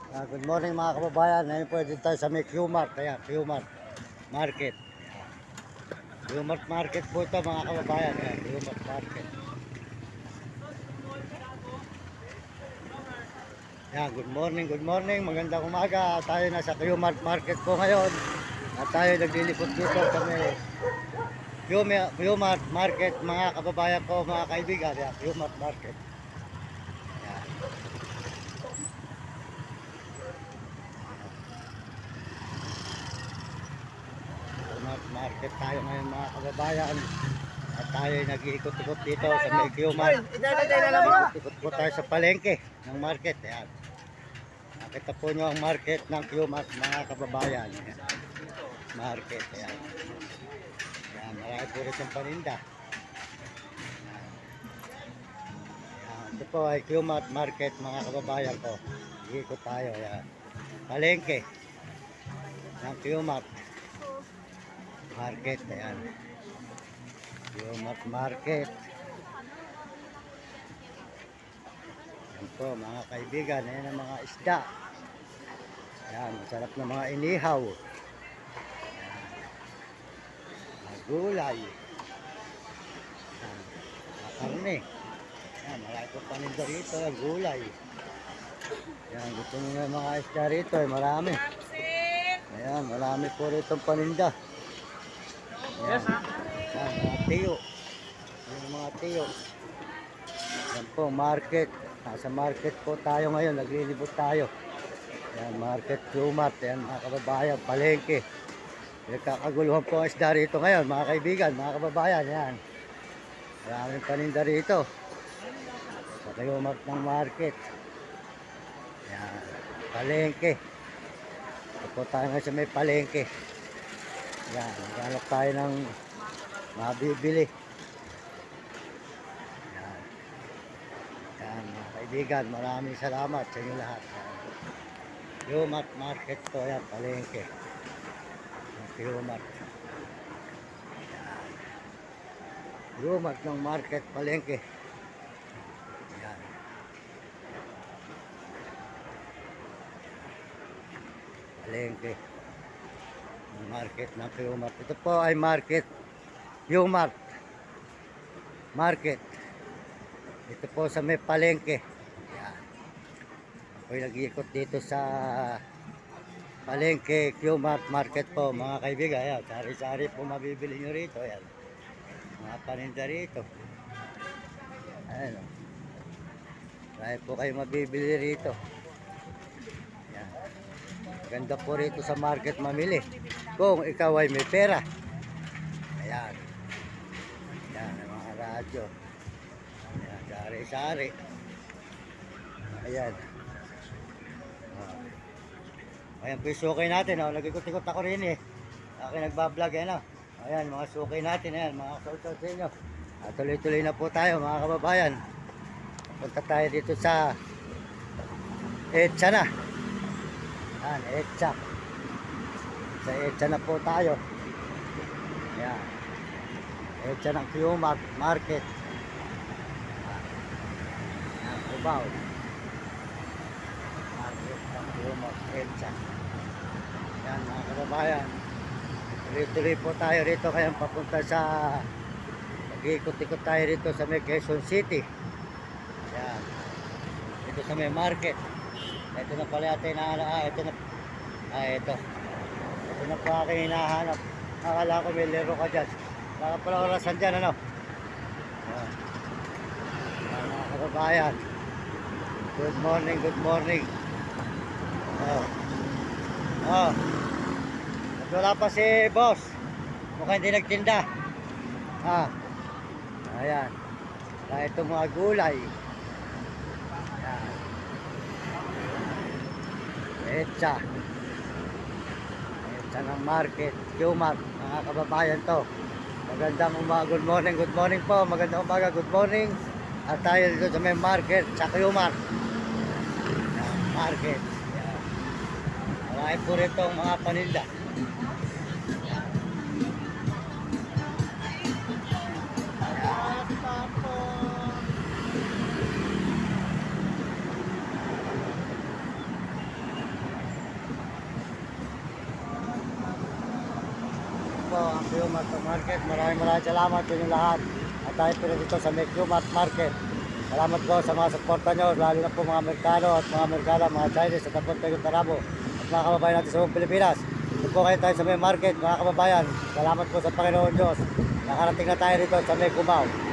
Good morning mga kababayan. Ngayon po dito tayo sa may Q-Mart. Ayan, Q-Mart Market. Q-Mart Market po ito mga kababayan. Ayan, Q-Mart Market. Ayan, good morning, good morning. Magandang umaga. Tayo na sa Q-Mart Market po ngayon. At tayo naglilipot dito sa may Q-Mart Market mga kababayan ko, mga kaibigan. Ayan, Q-Mart Market. Ayan. Market tayo ngayon mga kababayan. At tayo nag-iikot-ikot dito sa may Q-Mart. Ikot po tayo sa palengke ng market. Ayan. Nakita po nyo ang market ng Q-Mart mga kababayan. Ayan. Market. Ayan. Ayan. Marami po rin ang paninda. Ayan. Ito po ay Q-Mart Market mga kababayan ko. Ikot tayo. Ayan. Palengke ng Q-Mart Market. Ayan. Q-Mart Market. Ayan po mga kaibigan, ayan ang mga isda. Ayan, masarap na mga inihaw. Ayan, mga gulay. Ayan, mga karne. Ayan, marami po paninda rito, gulay. Ayan, gusto nyo na mga isda rito, marami. Ayan, marami po rito paninda. Ayan, ayan, mga tiyo. Ayan, mga tiyo. Ayan po, market. Nasa market po tayo ngayon, naglilibot tayo. Ayan, market Q-Mart. Ayan, mga kababayan, palengke. Nagkakaguluhan po ang isda rito ngayon, mga kaibigan, mga kababayan. Ayan, maraming paninda rito sa Q-Mart ng market. Ayan, palengke. Ito po tayo ngayon sa may palengke. Ayan, naghanap tayo ng mabibili. Ayan, mga kaibigan, maraming salamat sa inyo lahat. Q-Mart Market po yan, palengke. Q-Mart. Q-Mart ng market, palengke. Ayan. Palengke. Market ng Q-Mart. Ito po ay market. Q-Mart Market. Ito po sa may palengke. Ayan. Ako'y nag-iikot dito sa palengke Q-Mart Market po mga kaibigan. Ayan, sari-sari po mabibili nyo rito. Ayan, mga paninda rito. Ayan, marami po kayo mabibili rito. Ayan, maganda po rito sa market mamili kung ikaw ay may pera. Ayan, ayan ang mga radyo. Ayan, sari-sari. Ayan. Ayan po yung sukay natin, oh. Nag-ikot-ikot ako rin eh. Ako nagbablog, ano. Ayan, mga sukay natin, ayan, mga kautot sa inyo. At tuloy-tuloy na po tayo, mga kababayan. Punta tayo dito sa Etsa na. Ayan, Etsa. Sa Etsa na po tayo. Ayan. Etsa ng Q-Mart Market. Ayan, Cubao. Market ng Q-Mart Etsa. Ayan, mga kababayan. Tuloy-tuloy po tayo rito kaya papunta sa nag-iikot-ikot tayo rito sa may Quezon City. Ayan. Dito sa may market. Ito na pala natin hinahanap. Ito na. Ito. Ito na pa aking hinahanap. Akala ko may lero ka dyan. Baka pala orasan dyan, ano? Ayan. Ayan, mga kababayan. Good morning, good morning. Oh. Oh. Wala pa si boss. Mukhang hindi nagtinda. Ayan. Kaya itong mga gulay. Ayan. Etsa. Etsa ng market. Q-Mart. Mga kababayan to. Magandang umaga. Good morning. Good morning po. Magandang umaga. Good morning. At tayo dito sa may market. Sa Q-Mart. Ayan. Market. Ayan. Marami po rin itong mga paninda. ang Qmart Market. Maraming salamat sa inyo lahat. At tayo po dito sa may Qmart Market. Salamat po sa mga suporta nyo, lalo na po mga Amerikano at mga Amerikana, mga Chinese at ang tayo Tarabo at mga kababayan natin sa buong Pilipinas. Ito po kayo tayo sa may market, mga kababayan. Salamat po sa Panginoon Diyos. Nakarating na tayo rito sa may Cubao.